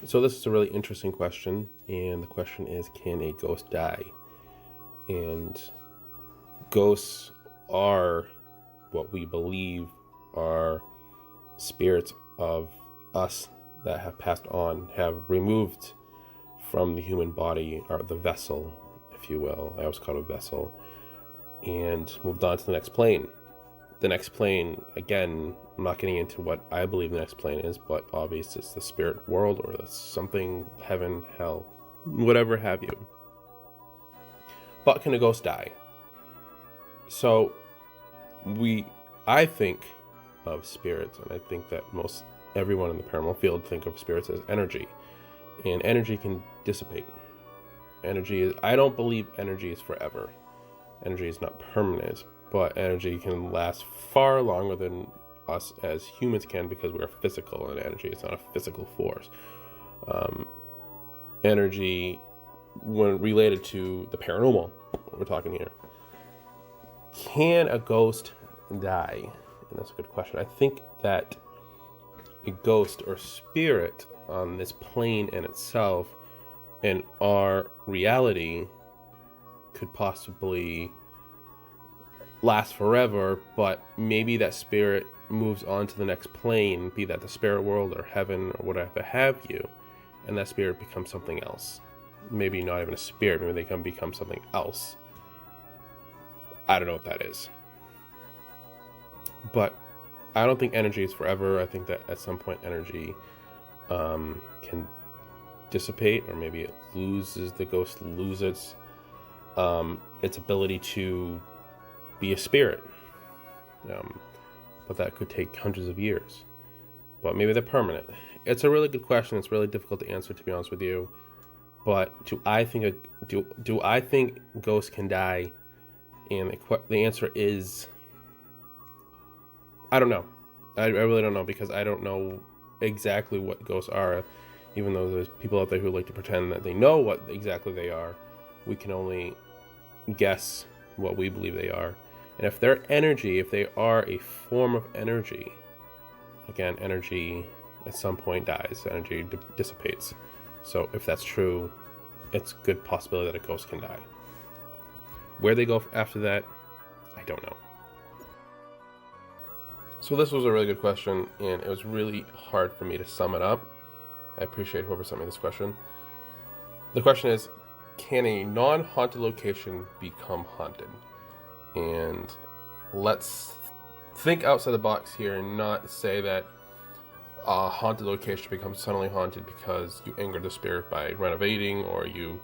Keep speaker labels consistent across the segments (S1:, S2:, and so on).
S1: So this is a really interesting question, and the question is, can a ghost die? And ghosts are what we believe are spirits of us that have passed on, have removed from the human body, or the vessel, if you will. I always call it a vessel, and moved on to the next plane. The next plane, again, I'm not getting into what I believe the next plane is, but obviously it's the spirit world or something, heaven, hell, whatever have you. But can a ghost die? So I think of spirits, and I think that most everyone in the paranormal field think of spirits as energy, and energy can dissipate. I don't believe energy is forever. Energy is not permanent, but energy can last far longer than us as humans can, because we are physical, and energy is not a physical force. Energy, when related to the paranormal, we're talking here, can a ghost die? And that's a good question. I think that a ghost or spirit on this plane in itself, in our reality, could possibly last forever, but maybe that spirit moves on to the next plane, be that the spirit world or heaven or whatever have you, and that spirit becomes something else. Maybe not even a spirit, maybe they can become something else. I don't know what that is. But I don't think energy is forever. I think that at some point energy can dissipate, or maybe the ghost loses its ability to be a spirit. But that could take hundreds of years. But maybe they're permanent. It's a really good question. It's really difficult to answer, to be honest with you. But do I think ghosts can die? And the answer is, I don't know. I really don't know, because I don't know exactly what ghosts are. Even though there's people out there who like to pretend that they know what exactly they are, we can only guess what we believe they are. And if they're energy, if they are a form of energy, again, energy at some point dies, energy dissipates. So if that's true, it's a good possibility that a ghost can die. Where they go after that, I don't know. So this was a really good question, and it was really hard for me to sum it up. I appreciate whoever sent me this question. The question is, can a non-haunted location become haunted? And let's think outside the box here and not say that a haunted location becomes suddenly haunted because you angered the spirit by renovating, or you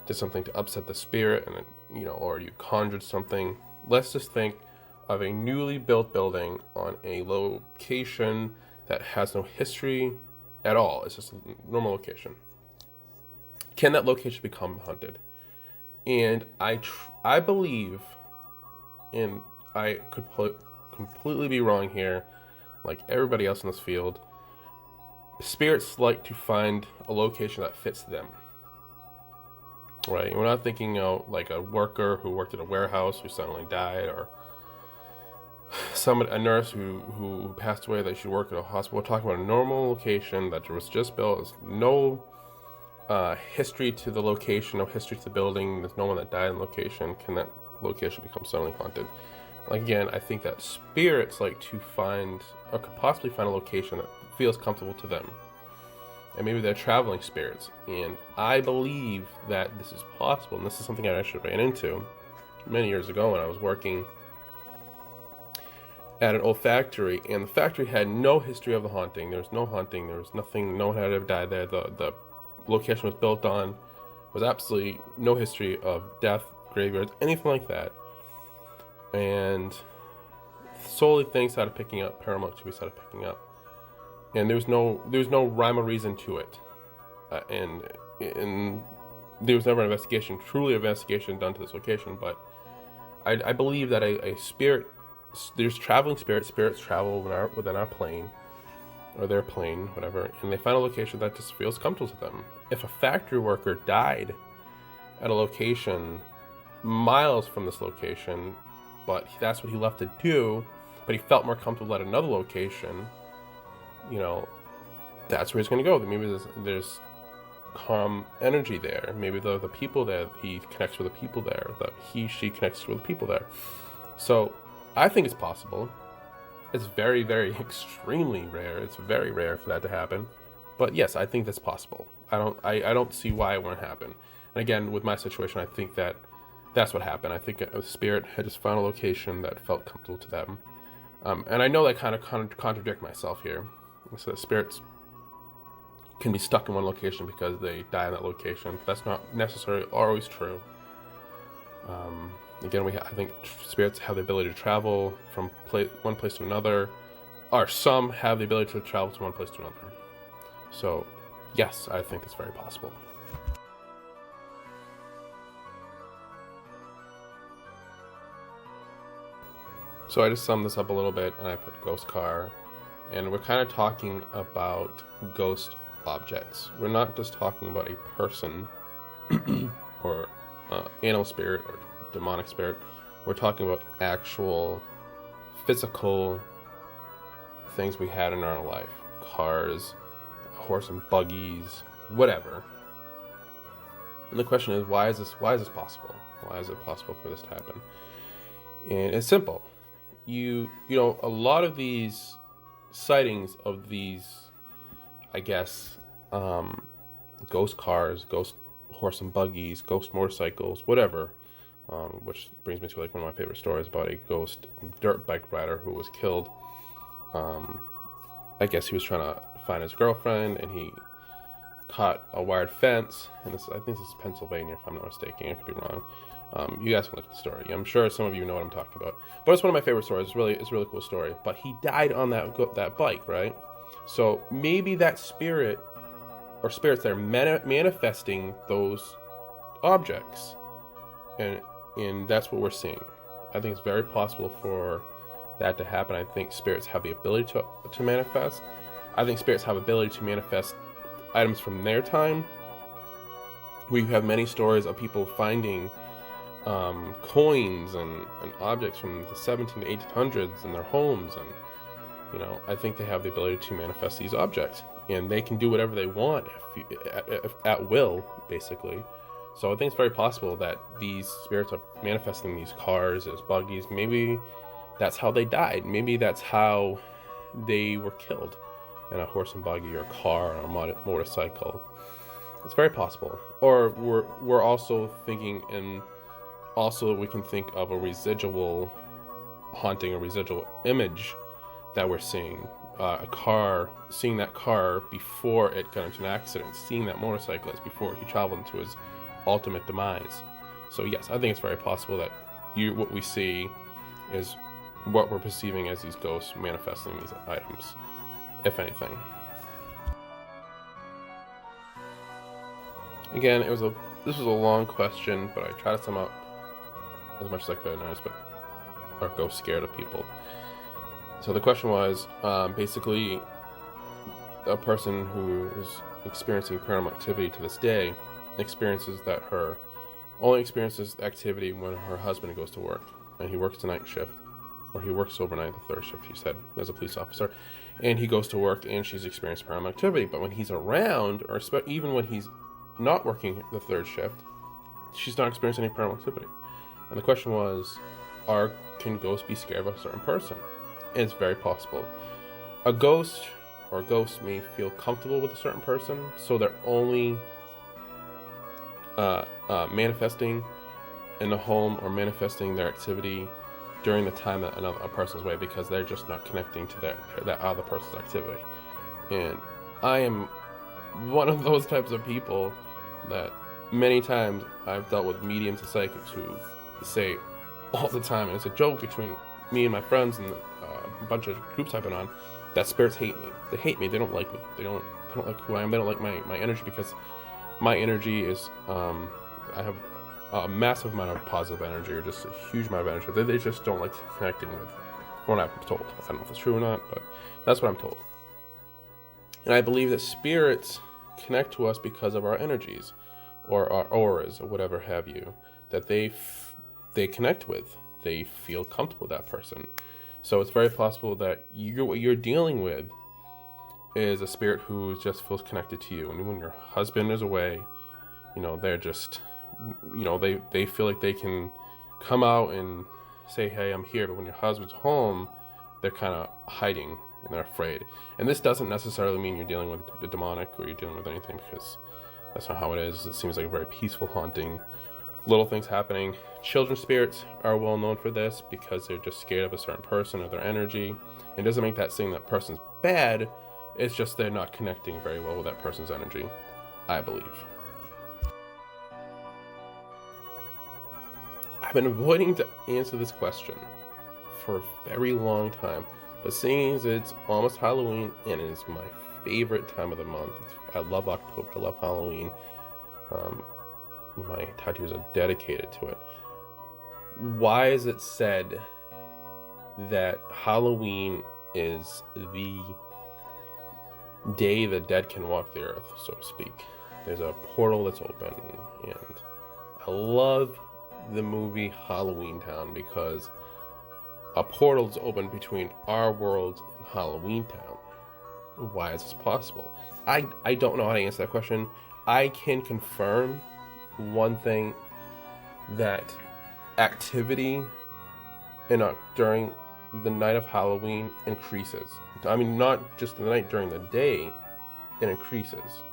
S1: did something to upset the spirit, and or you conjured something. Let's just think of a newly built building on a location that has no history at all. It's just a normal location. Can that location become haunted? And I believe, and I could completely be wrong here, like everybody else in this field, spirits like to find a location that fits them. Right? We're not thinking like a worker who worked at a warehouse who suddenly died, or a nurse who passed away that should work at a hospital. We're talking about a normal location that was just built. There's no history to the location, no history to the building. There's no one that died in the location. Can that location become suddenly haunted? Like, again, I think that spirits like to find, or could possibly find, a location that feels comfortable to them. And maybe they're traveling spirits. And I believe that this is possible. And this is something I actually ran into many years ago when I was working at an old factory. And the factory had no history of the haunting. There was no haunting. There was nothing. No one had ever died there. The location was built on was absolutely no history of death, graveyards, anything like that. And slowly things started picking up. Paranormal activity started picking up. And there was no rhyme or reason to it, and there was never an investigation, truly investigation done to this location. But I believe that a spirit, there's traveling spirits travel within our plane, or their plane, whatever, and they find a location that just feels comfortable to them. If a factory worker died at a location miles from this location, but that's what he left to do, but he felt more comfortable at another location, that's where he's going to go. Maybe there's calm energy there. Maybe the people there, he connects with the people there, that she connects with the people there. So I think it's possible. It's very, very extremely rare. It's very rare for that to happen. But yes, I think that's possible. I don't see why it wouldn't happen. And again, with my situation, I think that's what happened. I think a spirit had just found a location that felt comfortable to them. And I know that kind of contradict myself here. So that spirits can be stuck in one location because they die in that location. That's not necessarily always true. Again, I think spirits have the ability to travel from one place to another, or some have the ability to travel to one place to another. So, yes, I think it's very possible. So I just summed this up a little bit, and I put ghost car, and we're kind of talking about ghost objects. We're not just talking about a person or animal spirit or demonic spirit. We're talking about actual physical things we had in our life. Cars, horse and buggies, whatever. And the question is, why is this possible? Why is it possible for this to happen? And it's simple. You know, a lot of these sightings of these, I guess, ghost cars, ghost horse and buggies, ghost motorcycles, whatever, which brings me to like one of my favorite stories about a ghost dirt bike rider who was killed. I guess he was trying to find his girlfriend, and he caught a wired fence. And I think this is Pennsylvania, if I'm not mistaken. I could be wrong. You guys can look at the story. I'm sure some of you know what I'm talking about. But it's one of my favorite stories. It's a really cool story. But he died on that bike, right? So maybe that spirit or spirits that are manifesting those objects, and that's what we're seeing. I think it's very possible for that to happen. I think spirits have the ability to manifest. I think spirits have ability to manifest items from their time. We have many stories of people finding coins and objects from the 17 to 1800s in their homes, and I think they have the ability to manifest these objects, and they can do whatever they want if at will, basically. So I think it's very possible that these spirits are manifesting these cars as buggies. Maybe that's how they died. Maybe that's how they were killed, in a horse and buggy or a car or a motorcycle. It's very possible. Or we're also thinking, and also we can think of a residual haunting, a residual image that we're seeing. A car, seeing that car before it got into an accident, seeing that motorcyclist before he traveled into his ultimate demise. So yes, I think it's very possible that what we see is what we're perceiving as these ghosts manifesting these items, if anything. Again, this was a long question, but I tried to sum up as much as I could, and I just are ghost scared of people. So the question was, basically, a person who is experiencing paranormal activity to this day only experiences activity when her husband goes to work, and he works the night shift, or he works overnight, the third shift, she said, as a police officer, and he goes to work, and she's experienced paranormal activity. But when he's around, or even when he's not working the third shift, she's not experiencing any paranormal activity. And the question was, can ghosts be scared of a certain person? And it's very possible. A ghost or ghosts may feel comfortable with a certain person, so they're only manifesting in the home or manifesting their activity during the time that a person's away, because they're just not connecting to that other person's activity. And I am one of those types of people that many times I've dealt with mediums and psychics who say all the time, and it's a joke between me and my friends and a bunch of groups I've been on, that spirits hate me. They hate me. They don't like me. They don't like who I am. They don't like my energy, because my energy is I have a massive amount of positive energy, or just a huge amount of energy. They just don't like connecting with what I'm told. I don't know if it's true or not, but that's what I'm told. And I believe that spirits connect to us because of our energies, or our auras, or whatever have you, that they connect with. They feel comfortable with that person. So it's very possible that what you're dealing with is a spirit who just feels connected to you. And when your husband is away, they're just, they feel like they can come out and say, hey, I'm here. But when your husband's home, they're kind of hiding and they're afraid. And this doesn't necessarily mean you're dealing with the demonic or you're dealing with anything, because that's not how it is. It seems like a very peaceful haunting. Little things happening. Children spirits are well known for this because they're just scared of a certain person or their energy. It doesn't make that saying that person's bad. It's just they're not connecting very well with that person's energy, I believe. I've been avoiding to answer this question for a very long time, but seeing as it's almost Halloween and it is my favorite time of the month. I love October. I love Halloween. My tattoos are dedicated to it. Why is it said that Halloween is the day the dead can walk the earth, so to speak? There's a portal that's open, and I love the movie Halloween Town because a portal is open between our world and Halloween Town. Why is this possible? I don't know how to answer that question. I can confirm one thing, that activity during the night of Halloween increases. I mean, not just the night, during the day, it increases.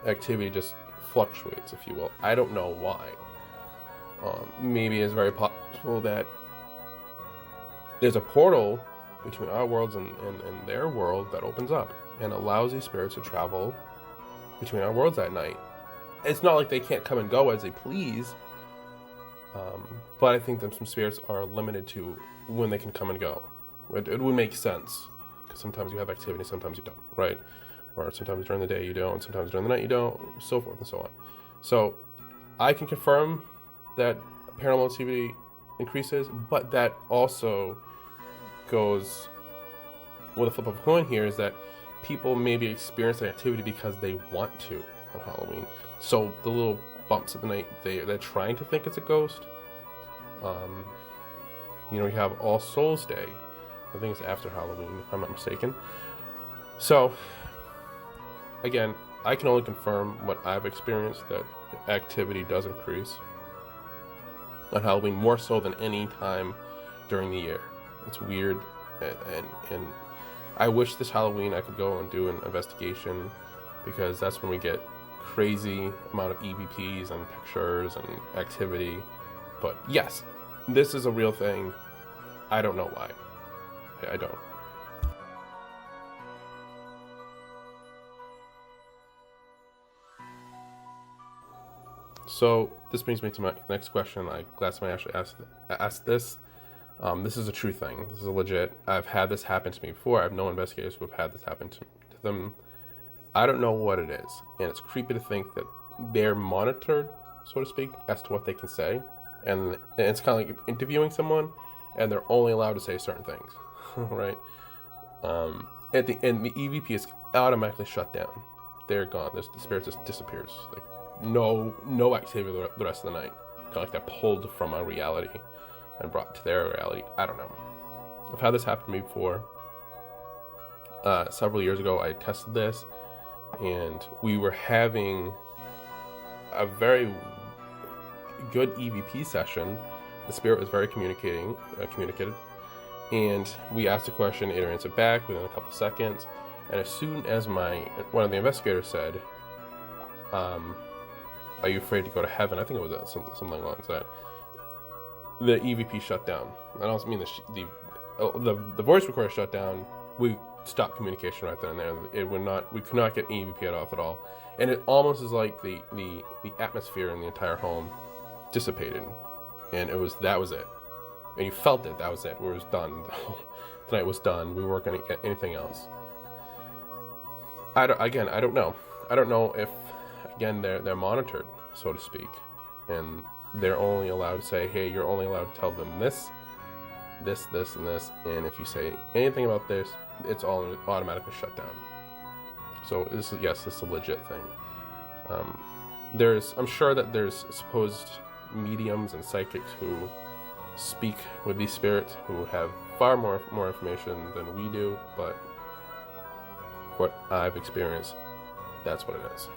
S1: Activity just fluctuates, if you will. I don't know why. Maybe it's very possible that there's a portal between our worlds and their world that opens up and allows these spirits to travel between our worlds at night. It's not like they can't come and go as they please, but I think that some spirits are limited to when they can come and go. It would make sense, because sometimes you have activity, sometimes you don't, right? Or sometimes during the day you don't, sometimes during the night you don't, so forth and so on. So I can confirm that paranormal activity increases, but that also goes with a flip of a coin here, is that people maybe experience the activity because they want to on Halloween. So the little bumps at the night, they're trying to think it's a ghost. You have All Souls Day. I think it's after Halloween, if I'm not mistaken. So, again, I can only confirm what I've experienced, that activity does increase on Halloween, more so than any time during the year. It's weird, and I wish this Halloween I could go and do an investigation, because that's when we get crazy amount of EVPs and pictures and activity. But yes, this is a real thing. I don't know why. I don't. So this brings me to my next question. I'm glad somebody actually asked this. This is a true thing. This is legit. I've had this happen to me before. I have no investigators who have had this happen to them. I don't know what it is, and it's creepy to think that they're monitored, so to speak, as to what they can say, and it's kind of like interviewing someone, and they're only allowed to say certain things, right? At the end, the EVP is automatically shut down. They're gone. The spirit just disappears. Like no activity the rest of the night. Kind of like they're pulled from our reality and brought to their reality. I don't know. I've had this happen to me before. Several years ago, I tested this, and we were having a very good EVP session. The spirit was very communicative, and we asked a question, it answered back within a couple seconds. And as soon as one of the investigators said, "Are you afraid to go to heaven?" I think it was something along that. The EVP shut down. I don't mean the voice recorder shut down. We stopped communication right then and there. We could not get EVP at all, and it almost is like the atmosphere in the entire home dissipated, and that was it, and you felt it. That was it. It was done. The night was done. We weren't going to get anything else. I don't know. I don't know if, again, they're monitored, so to speak, and they're only allowed to say, hey, you're only allowed to tell them this, and this, and if you say anything about this, it's all automatically shut down. So this is a legit thing. I'm sure that there's supposed mediums and psychics who speak with these spirits who have far more information than we do, but what I've experienced, that's what it is.